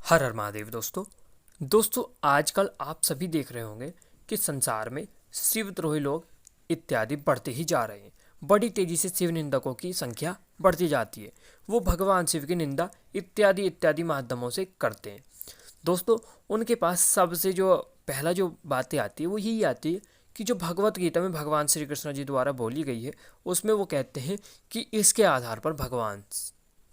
हर हर महादेव दोस्तों आजकल आप सभी देख रहे होंगे कि संसार में शिवद्रोही लोग इत्यादि बढ़ते ही जा रहे हैं। बड़ी तेजी से शिव निंदकों की संख्या बढ़ती जाती है। वो भगवान शिव की निंदा इत्यादि इत्यादि माध्यमों से करते हैं। दोस्तों उनके पास सबसे जो पहला जो बातें आती है वो यही आती है कि जो भगवत गीता में भगवान श्री कृष्ण जी द्वारा बोली गई है उसमें वो कहते हैं कि इसके आधार पर भगवान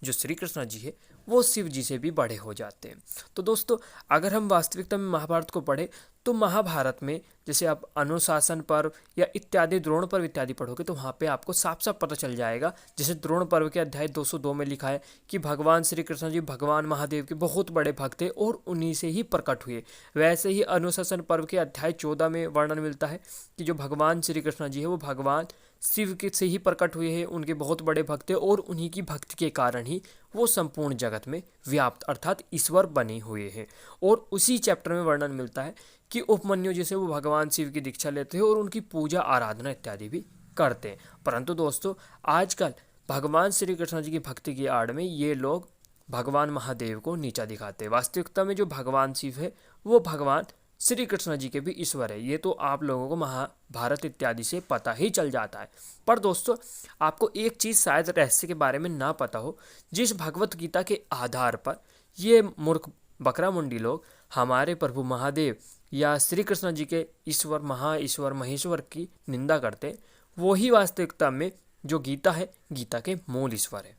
जो श्री कृष्ण जी है वो शिव जी से भी बड़े हो जाते हैं। तो दोस्तों अगर हम वास्तविकता में महाभारत को पढ़े तो महाभारत में जैसे आप अनुशासन पर्व या इत्यादि द्रोण पर्व इत्यादि पढ़ोगे तो वहाँ पे आपको साफ साफ पता चल जाएगा। जैसे द्रोण पर्व के अध्याय 202 में लिखा है कि भगवान श्री कृष्ण जी भगवान महादेव के बहुत बड़े भक्त थे और उन्हीं से ही प्रकट हुए। वैसे ही अनुशासन पर्व के अध्याय 14 में वर्णन मिलता है कि जो भगवान श्री कृष्ण जी है वो भगवान शिव के से ही प्रकट हुए हैं, उनके बहुत बड़े भक्त थे और उन्हीं की भक्ति के कारण ही वो संपूर्ण जगत में व्याप्त अर्थात ईश्वर बने हुए हैं। और उसी चैप्टर में वर्णन मिलता है कि उपमन्यु जैसे वो भगवान शिव की दीक्षा लेते हैं और उनकी पूजा आराधना इत्यादि भी करते हैं। परंतु दोस्तों आजकल भगवान श्री कृष्ण जी की भक्ति की आड़ में ये लोग भगवान महादेव को नीचा दिखाते हैं। वास्तविकता में जो भगवान शिव है वो भगवान श्री कृष्ण जी के भी ईश्वर है। ये तो आप लोगों को महाभारत इत्यादि से पता ही चल जाता है। पर दोस्तों आपको एक चीज़ शायद रहस्य के बारे में ना पता हो, जिस भगवत गीता के आधार पर ये मूर्ख बकरा मुंडी लोग हमारे प्रभु महादेव या श्री कृष्ण जी के ईश्वर महाईश्वर महेश्वर की निंदा करते, वही वास्तविकता में जो गीता है गीता के मूल ईश्वर है।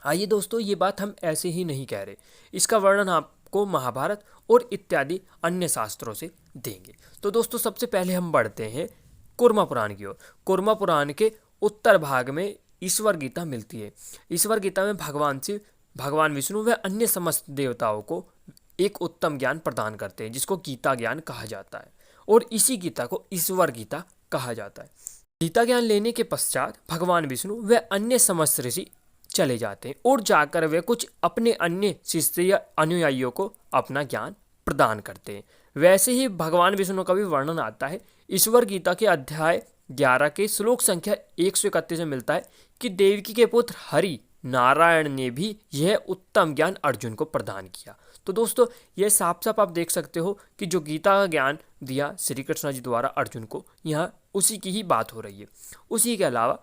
आइए दोस्तों ये बात हम ऐसे ही नहीं कह रहे, इसका वर्णन आपको महाभारत और इत्यादि अन्य शास्त्रों से देंगे। तो दोस्तों सबसे पहले हम बढ़ते हैं कूर्मा पुराण की ओर। कूर्मा पुराण के उत्तर भाग में ईश्वर गीता मिलती है। ईश्वर गीता में भगवान शिव भगवान विष्णु व अन्य समस्त देवताओं को एक उत्तम ज्ञान प्रदान करते हैं जिसको गीता ज्ञान कहा जाता है और इसी गीता को ईश्वर गीता कहा जाता है। गीता ज्ञान लेने के पश्चात भगवान विष्णु व अन्य समस्त ऋषि चले जाते हैं और जाकर वे कुछ अपने अन्य शिष्य या अनुयायियों को अपना ज्ञान प्रदान करते हैं। वैसे ही भगवान विष्णु का भी वर्णन आता है ईश्वर गीता के अध्याय 11 के श्लोक संख्या 131 में मिलता है कि देवकी के पुत्र हरि नारायण ने भी यह उत्तम ज्ञान अर्जुन को प्रदान किया। तो दोस्तों यह साफ साफ आप देख सकते हो कि जो गीता का ज्ञान दिया श्री कृष्ण जी द्वारा अर्जुन को, यहाँ उसी की ही बात हो रही है। उसी के अलावा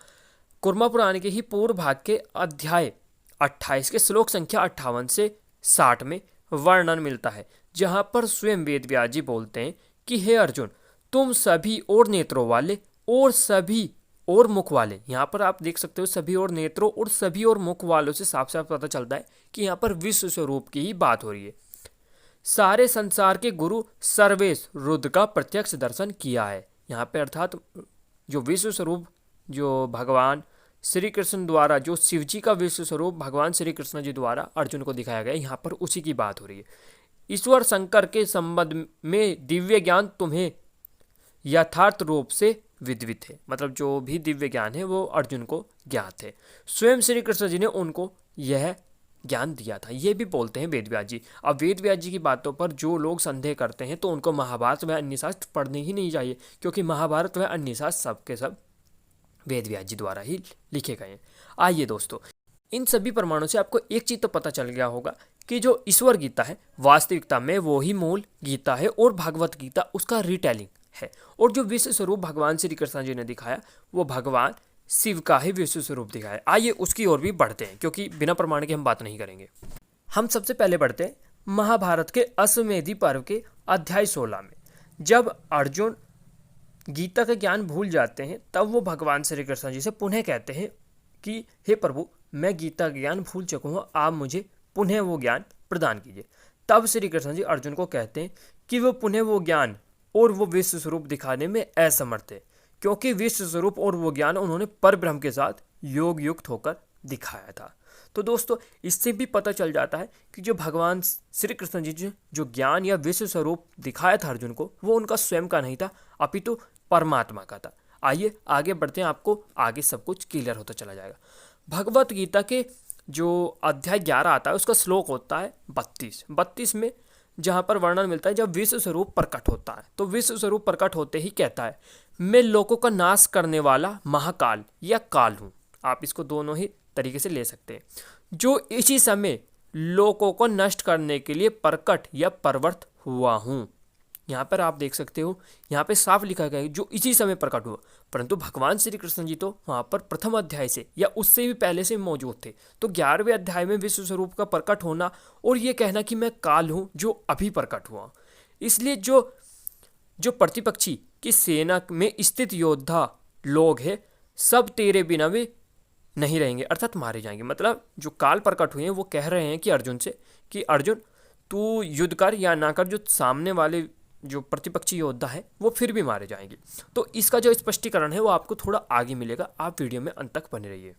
कूर्मा पुराण के ही पूर्व भाग के अध्याय 28 के श्लोक संख्या 58 से 60 में वर्णन मिलता है जहाँ पर स्वयं वेद व्यास जी बोलते हैं कि हे अर्जुन तुम सभी और नेत्रों वाले और सभी और मुख वाले, यहाँ पर आप देख सकते हो सभी और नेत्रों और सभी और मुख वालों से साफ साफ पता चलता है कि यहाँ पर विश्व स्वरूप की ही बात हो रही है। सारे संसार के गुरु सर्वेश रुद्र का प्रत्यक्ष दर्शन किया है। यहाँ पे अर्थात जो विश्व स्वरूप जो भगवान श्री कृष्ण द्वारा जो शिव जी का विश्व स्वरूप भगवान श्री कृष्ण जी द्वारा अर्जुन को दिखाया गया, यहाँ पर उसी की बात हो रही है। ईश्वर शंकर के संबंध में दिव्य ज्ञान तुम्हें यथार्थ रूप से विदित है, मतलब जो भी दिव्य ज्ञान है वो अर्जुन को ज्ञात है। स्वयं श्री कृष्ण जी ने उनको यह ज्ञान दिया था, ये भी बोलते हैं वेद व्यास जी। अब वेद व्यास जी की बातों पर जो लोग संदेह करते हैं तो उनको महाभारत व अन्य शास्त्र पढ़ने ही नहीं चाहिए, क्योंकि महाभारत व अन्य शास्त्र सबके सब वेद व्यास जी द्वारा ही लिखे गए हैं। आइए दोस्तों इन सभी प्रमाणों से आपको एक चीज तो पता चल गया होगा कि जो ईश्वर गीता है वास्तविकता में वो ही मूल गीता है और भगवत गीता उसका रिटेलिंग है। और जो विश्व स्वरूप भगवान श्री कृष्ण जी ने दिखाया वो भगवान शिव का ही विश्व स्वरूप दिखाया। आइए उसकी ओर भी बढ़ते हैं, क्योंकि बिना प्रमाण के हम बात नहीं करेंगे। हम सबसे पहले बढ़ते हैं महाभारत के अश्वमेधी पर्व के अध्याय 16 में। जब अर्जुन गीता का ज्ञान भूल जाते हैं तब वो भगवान श्री कृष्ण जी से पुनः कहते हैं कि हे प्रभु मैं गीता का ज्ञान भूल चुका हूँ, आप मुझे पुनः वो ज्ञान प्रदान कीजिए। तब श्री कृष्ण जी अर्जुन को कहते हैं कि वो पुनः वो ज्ञान और वो विश्व स्वरूप दिखाने में असमर्थ है, क्योंकि विश्व स्वरूप और वो ज्ञान उन्होंने परब्रह्म के साथ योग युक्त होकर दिखाया था। तो दोस्तों इससे भी पता चल जाता है कि जो भगवान श्री कृष्ण जी जो ज्ञान या विश्व स्वरूप दिखाया था अर्जुन को वो उनका स्वयं का नहीं था अपितु परमात्मा का था। आइए आगे बढ़ते हैं, आपको आगे सब कुछ क्लियर होता चला जाएगा। भगवत गीता के जो अध्याय 11 आता है उसका श्लोक होता है 32 में, जहाँ पर वर्णन मिलता है जब विश्व स्वरूप प्रकट होता है तो विश्व स्वरूप प्रकट होते ही कहता है मैं लोगों का नाश करने वाला महाकाल या काल हूँ। आप इसको दोनों ही तरीके से ले सकते हैं। जो इसी समय लोकों को नष्ट करने के लिए प्रकट या प्रवृत्त हुआ हूँ। यहाँ पर आप देख सकते हो, यहाँ पे साफ लिखा गया है जो इसी समय प्रकट हुआ। परंतु भगवान श्री कृष्ण जी तो वहाँ पर प्रथम अध्याय से या उससे भी पहले से मौजूद थे। तो 11वें अध्याय में विश्व स्वरूप का प्रकट होना और ये कहना कि मैं काल हूँ जो अभी प्रकट हुआ, इसलिए जो जो प्रतिपक्षी की सेना में स्थित योद्धा लोग हैं सब तेरे बिना भी नहीं रहेंगे, अर्थात मारे जाएंगे। मतलब जो काल प्रकट हुए हैं वो कह रहे हैं कि अर्जुन से कि अर्जुन तू युद्ध कर या ना कर, जो सामने वाले जो प्रतिपक्षी योद्धा है वो फिर भी मारे जाएंगे। तो इसका जो स्पष्टीकरण है वो आपको थोड़ा आगे मिलेगा, आप वीडियो में अंत तक बने रहिए।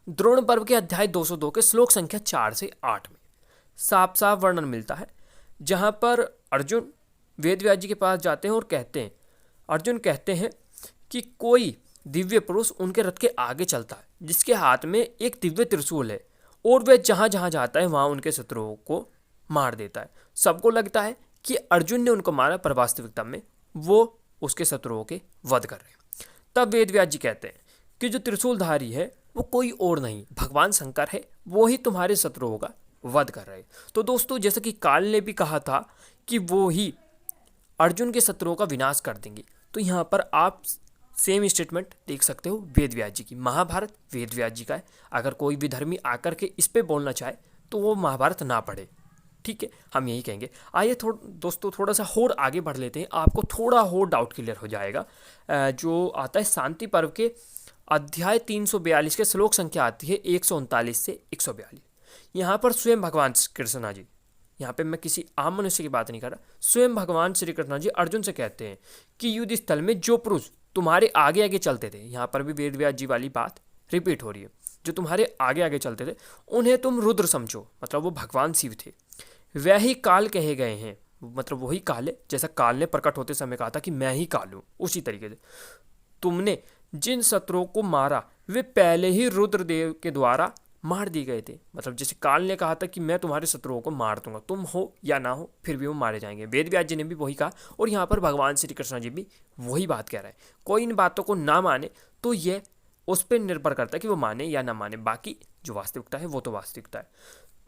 द्रोण पर्व के अध्याय 202 के श्लोक संख्या 4 से 8 में साफ साफ वर्णन मिलता है, जहां पर अर्जुन वेदव्यास जी के पास जाते हैं और कहते हैं, अर्जुन कहते हैं कि कोई दिव्य पुरुष उनके रथ के आगे चलता है जिसके हाथ में एक दिव्य त्रिशूल है और वह जहां जहां जाता है वहां उनके शत्रुओं को मार देता है। सबको लगता है कि अर्जुन ने उनको मारा, पर वास्तविकता में वो उसके शत्रुओं के वध कर रहे हैं। तब वेदव्यास जी कहते हैं कि जो त्रिशूलधारी है वो कोई और नहीं भगवान शंकर है, वो ही तुम्हारे शत्रुओं का वध कर रहे हैं। तो दोस्तों जैसे कि काल ने भी कहा था कि वो ही अर्जुन के शत्रुओं का विनाश कर देंगे, तो यहाँ पर आप सेम स्टेटमेंट देख सकते हो वेदव्यास जी की। महाभारत वेदव्यास जी का है, अगर कोई विधर्मी आकर के इस पे बोलना चाहे तो वो महाभारत ना पढ़े, ठीक है, हम यही कहेंगे। आइए दोस्तों थोड़ा सा और आगे बढ़ लेते हैं, आपको थोड़ा और डाउट क्लियर हो जाएगा। जो आता है शांति पर्व के अध्याय 342 के श्लोक संख्या आती है 139 से 142। यहाँ पर स्वयं भगवान कृष्ण जी, यहाँ पे मैं किसी आम मनुष्य की बात नहीं कर रहा, स्वयं भगवान श्री कृष्ण जी अर्जुन से कहते हैं कि युद्ध स्थल में जो पुरुष तुम्हारे आगे आगे चलते थे, यहाँ पर भी वेदव्यास जी वाली बात रिपीट हो रही है, जो तुम्हारे आगे आगे चलते थे उन्हें तुम रुद्र समझो, मतलब वो भगवान शिव थे, वह ही काल कहे गए हैं, मतलब वही काल है, जैसा काल ने प्रकट होते समय कहा था कि मैं ही काल हूँ, उसी तरीके से तुमने जिन शत्रुओं को मारा वे पहले ही रुद्रदेव के द्वारा मार दिए गए थे। मतलब जैसे काल ने कहा था कि मैं तुम्हारे शत्रुओं को मार दूंगा, तुम हो या ना हो फिर भी वो मारे जाएंगे। वेदव्यास जी ने भी वही कहा और यहाँ पर भगवान श्री कृष्ण जी भी वही बात कह रहे हैं। कोई इन बातों को ना माने तो ये उस पर निर्भर करता है कि वो माने या ना माने, बाकी जो वास्तविकता है वो तो वास्तविकता है।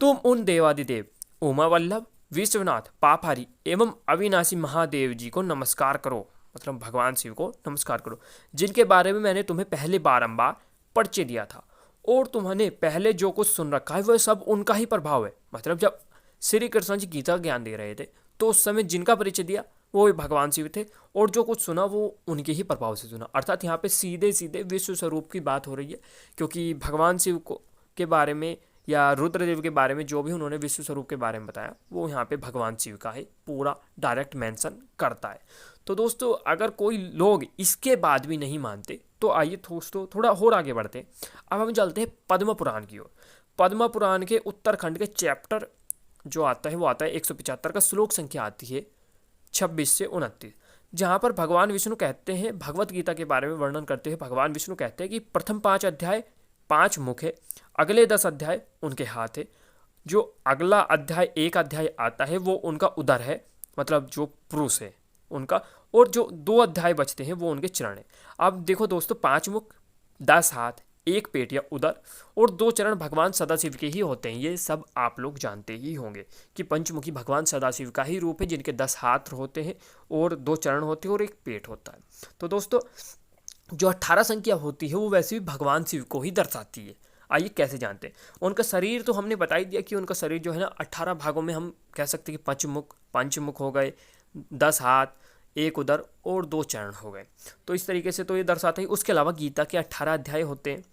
तुम उन देवादिदेव उमा वल्लभ विश्वनाथ पापहारी एवं अविनाशी महादेव जी को नमस्कार करो, मतलब भगवान शिव को नमस्कार करो, जिनके बारे में मैंने तुम्हें पहले बारंबार परिचय दिया था और तुम्हारे पहले जो कुछ सुन रखा है वह सब उनका ही प्रभाव है। मतलब जब श्री कृष्ण जी गीता ज्ञान दे रहे थे तो उस समय जिनका परिचय दिया वो भी भगवान शिव थे और जो कुछ सुना वो उनके ही प्रभाव से सुना। अर्थात यहाँ पे सीधे सीधे विश्व स्वरूप की बात हो रही है, क्योंकि भगवान शिव को के बारे में या रुद्रदेव के बारे में जो भी उन्होंने विश्व स्वरूप के बारे में बताया वो यहाँ पे भगवान शिव का है, पूरा डायरेक्ट मेंशन करता है। तो दोस्तों अगर कोई लोग इसके बाद भी नहीं मानते तो आइए दोस्तों थोड़ा और आगे बढ़ते हैं। अब हम चलते हैं पद्म पुराण की ओर। पद्म पुराण के उत्तरखंड के चैप्टर जो आता है वो आता है 175 का श्लोक संख्या आती है 26 से 29, जहाँ पर भगवान विष्णु कहते हैं, भगवत गीता के बारे में वर्णन करते हैं भगवान विष्णु कहते हैं कि प्रथम 5 अध्याय 5 मुख है, अगले 10 अध्याय उनके हाथ है, जो अगला अध्याय 1 अध्याय आता है वो उनका उदर है, मतलब जो पुरुष है उनका, और जो 2 अध्याय बचते हैं वो उनके चरण है। अब देखो दोस्तों 5 मुख 10 हाथ 1 पेट या उदर और 2 चरण भगवान सदाशिव के ही होते हैं। ये सब आप लोग जानते ही होंगे कि पंचमुखी भगवान सदाशिव का ही रूप है, जिनके 10 हाथ होते हैं और 2 चरण होते हैं और 1 पेट होता है। तो दोस्तों जो 18 संख्या होती है वो वैसे भी भगवान शिव को ही दर्शाती है। आइए कैसे जानते हैं। उनका शरीर तो हमने बता ही दिया कि उनका शरीर जो है ना 18 भागों में हम कह सकते हैं कि पंचमुख हो गए, 10 हाथ 1 उदर और 2 चरण हो गए। तो इस तरीके से तो ये दर्शाते हैं। उसके अलावा गीता के 18 अध्याय होते हैं।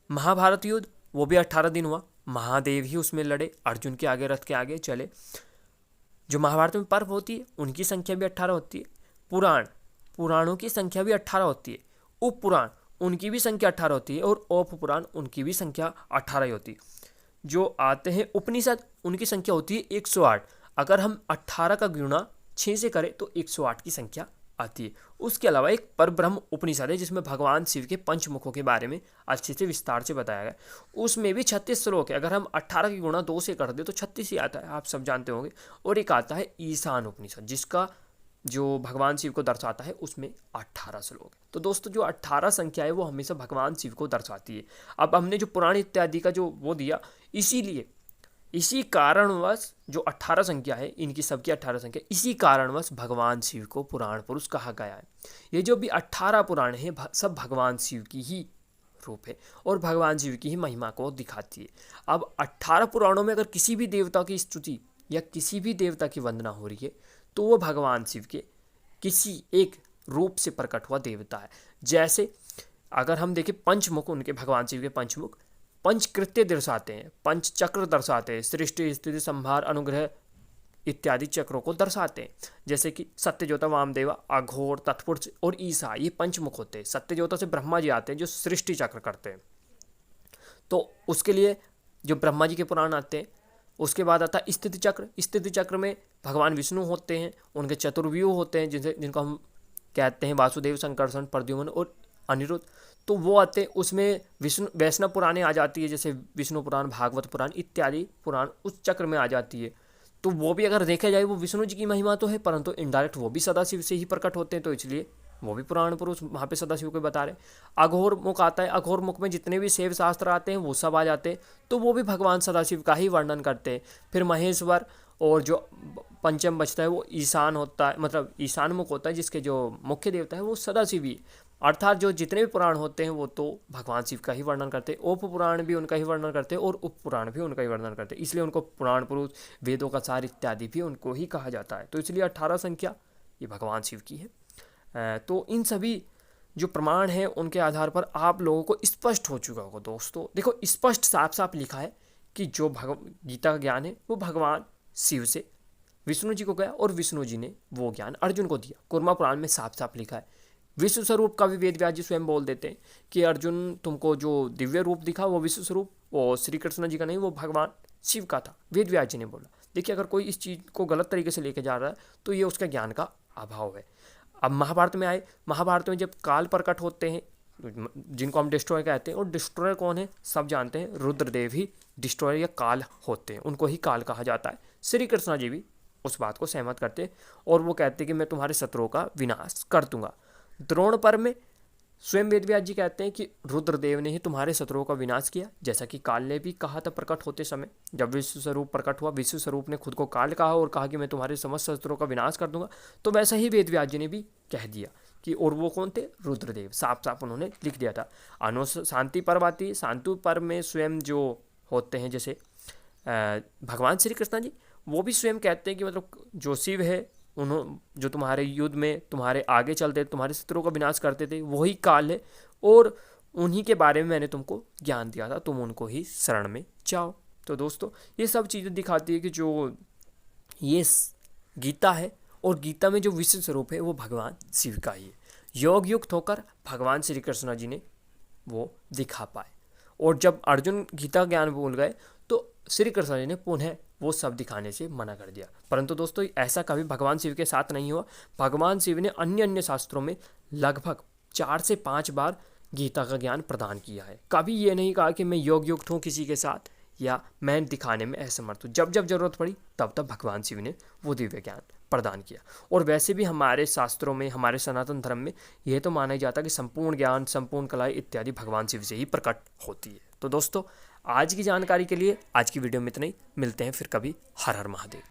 महाभारत युद्ध वो भी 18 दिन हुआ, महादेव ही उसमें लड़े, अर्जुन के आगे रथ के आगे चले। जो महाभारत में पर्व होती है उनकी संख्या भी 18 होती है। पुराणों की संख्या भी 18 होती है। उप पुराण उनकी भी संख्या 18 होती है और औप पुराण उनकी भी संख्या 18 ही होती है। जो आते हैं उपनिषद उनकी संख्या होती है 108। अगर हम 18 का गुणा 6 से करें तो 108 की संख्या आती है। उसके अलावा एक परब्रह्म उपनिषद है जिसमें भगवान शिव के पंचमुखों के बारे में अच्छे से विस्तार से बताया गया। उसमें भी 36 श्लोक है। अगर हम 18 की गुणा 2 से कर दे तो 36 ही आता है, आप सब जानते होंगे। और एक आता है ईशान उपनिषद जिसका जो भगवान शिव को दर्शाता है उसमें 18 श्लोक है। तो दोस्तों जो 18 संख्या है वो हमेशा भगवान शिव को दर्शाती है। अब हमने जो पुराण इत्यादि का जो वो दिया, इसीलिए इसी कारणवश जो 18 संख्या है, इनकी सबकी 18 संख्या, इसी कारणवश भगवान शिव को पुराण पुरुष कहा गया है। ये जो भी 18 पुराण है सब भगवान शिव की ही रूप है और भगवान शिव की ही महिमा को दिखाती है। अब 18 पुराणों में अगर किसी भी देवता की स्तुति या किसी भी देवता की वंदना हो रही है तो वो भगवान शिव के किसी एक रूप से प्रकट हुआ देवता है। जैसे अगर हम देखें पंचमुख, उनके भगवान शिव के पंचमुख पंचकृत्य दर्शाते हैं, पंचचक्र दर्शाते हैं, सृष्टि स्थिति संहार अनुग्रह इत्यादि चक्रों को दर्शाते हैं। जैसे कि सत्यज्योता वामदेवा, अघोर, तत्पुरुष और ईसा, ये पंचमुख होते हैं। सत्यज्योता से ब्रह्मा जी आते हैं जो सृष्टि चक्र करते हैं, तो उसके लिए जो ब्रह्मा जी के पुराण आते हैं। उसके बाद आता है स्थिति चक्र। स्थिति चक्र में भगवान विष्णु होते हैं, उनके चतुर्व्यूह होते हैं जिनको हम कहते हैं वासुदेव, संकर्षण, प्रद्युम्न और अनिरुद्ध, तो वो आते हैं। उसमें विष्णु वैष्णव पुराणे आ जाती है, जैसे विष्णु पुराण, भागवत पुराण इत्यादि पुराण उस चक्र में आ जाती है। तो वो भी अगर देखा जाए वो विष्णु जी की महिमा तो है, परंतु इनडायरेक्ट वो भी सदाशिव से ही प्रकट होते हैं, तो इसलिए वो भी पुराण पुरुष वहाँ पे सदाशिव को बता रहे। अघोर मुख आता है, अघोर मुख में जितने भी शैव शास्त्र आते हैं वो सब आ जाते हैं, तो वो भी भगवान सदाशिव का ही वर्णन करते हैं। फिर महेश्वर और जो पंचम बचता है वो ईशान होता है, मतलब ईशान मुख होता है, जिसके जो मुख्य देवता है वो सदाशिव ही। अर्थात जो जितने भी पुराण होते हैं वो तो भगवान शिव का ही वर्णन करते हैं, उप पुराण भी उनका ही वर्णन करते हैं और उप पुराण भी उनका ही वर्णन करते हैं, इसलिए उनको पुराण पुरुष, वेदों का सार इत्यादि भी उनको ही कहा जाता है। तो इसलिए 18 संख्या ये भगवान शिव की है। तो इन सभी जो प्रमाण हैं उनके आधार पर आप लोगों को स्पष्ट हो चुका होगा दोस्तों। देखो स्पष्ट साफ साफ लिखा है कि जो गीता का ज्ञान है वो भगवान शिव से विष्णु जी को गया और विष्णु जी ने वो ज्ञान अर्जुन को दिया। कूर्मा पुराण में साफ साफ लिखा है। विश्व स्वरूप का भी वेद व्यास जी स्वयं बोल देते हैं कि अर्जुन तुमको जो दिव्य रूप दिखा वो विश्व स्वरूप वो श्री कृष्ण जी का नहीं, वो भगवान शिव का था, वेद व्यास जी ने बोला। देखिए अगर कोई इस चीज़ को गलत तरीके से लेके जा रहा है तो ये उसका ज्ञान का अभाव है। अब महाभारत में आए, महाभारत में जब काल प्रकट होते हैं जिनको हम डिस्ट्रॉय कहते हैं, और डिस्ट्रॉयर कौन है सब जानते हैं, रुद्रदेव ही डिस्ट्रॉयर या काल होते हैं, उनको ही काल कहा जाता है। श्री कृष्ण जी भी उस बात को सहमत करते हैं और वो कहते हैं कि मैं तुम्हारे शत्रुओं का विनाश कर दूंगा। द्रोण पर्व में स्वयं वेद व्यास जी कहते हैं कि रुद्रदेव ने ही तुम्हारे शत्रुओं का विनाश किया, जैसा कि काल ने भी कहा था प्रकट होते समय। जब विश्व स्वरूप प्रकट हुआ, विश्व स्वरूप ने खुद को काल कहा और कहा कि मैं तुम्हारे समस्त शत्रुओं का विनाश कर दूंगा, तो वैसा ही वेद व्यास जी ने भी कह दिया कि, और वो कौन थे, रुद्रदेव, साफ साफ उन्होंने लिख दिया था। शांति पर्व आती है, शांति पर्व में स्वयं जो होते हैं जैसे भगवान श्री कृष्ण जी, वो भी स्वयं कहते हैं कि मतलब जो शिव है जो तुम्हारे युद्ध में तुम्हारे आगे चलते, तुम्हारे शत्रुओं का विनाश करते थे, वही काल है और उन्हीं के बारे में मैंने तुमको ज्ञान दिया था, तुम उनको ही शरण में जाओ। तो दोस्तों ये सब चीज़ें दिखाती है कि जो ये गीता है और गीता में जो विश्व स्वरूप है वो भगवान शिव का ही है। योग युक्त होकर भगवान श्री कृष्ण जी ने वो दिखा पाए, और जब अर्जुन गीता ज्ञान भूल गए तो श्री कृष्ण जी ने पुनः वो सब दिखाने से मना कर दिया। परंतु दोस्तों ऐसा कभी भगवान शिव के साथ नहीं हुआ। भगवान शिव ने अन्य अन्य शास्त्रों में लगभग 4 से 5 बार गीता का ज्ञान प्रदान किया है। कभी ये नहीं कहा कि मैं योग युक्त हूँ किसी के साथ या मैं दिखाने में असमर्थ हूँ। जब जब जरूरत पड़ी तब तब भगवान शिव ने वो दिव्य ज्ञान प्रदान किया। और वैसे भी हमारे शास्त्रों में, हमारे सनातन धर्म में यह तो माना जाता है कि संपूर्ण ज्ञान, संपूर्ण कलाएं इत्यादि भगवान शिव से ही प्रकट होती है। तो दोस्तों आज की जानकारी के लिए आज की वीडियो में इतना ही। मिलते हैं फिर कभी। हर हर महादेव।